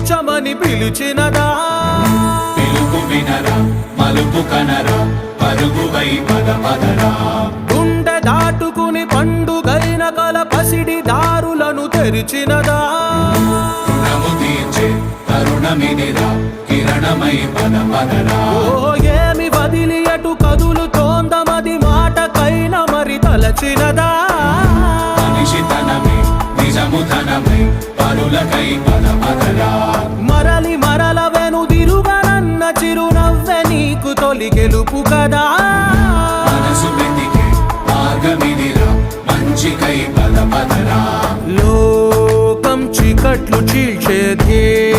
తీర్చమని పిలిచినదా పిలుపు వినరా మలుపు కనరా పరుగువై పద పదరా గుండె దాటుకుని పండుగైన కల పసిడి దారులను తెరిచినదా రుణము తీర్చే తరుణమిదిరా కిరణమై పద పదరా ఓ ఏమి వదిలి అటు కదులుతోందమది మాటకైనా మరి తలచినదా మనిషితనమే నిజముతనమై పరులకై పద పదరా మరలి మరల వెనుదిరుగనన్న చిరునవ్వె నీకు తొలి గెలుపు కదా మనసు వెతికే మార్గమిదిరా మంచికై పద పదరా లోకం చీకట్లు చీల్చే ధ్యేయం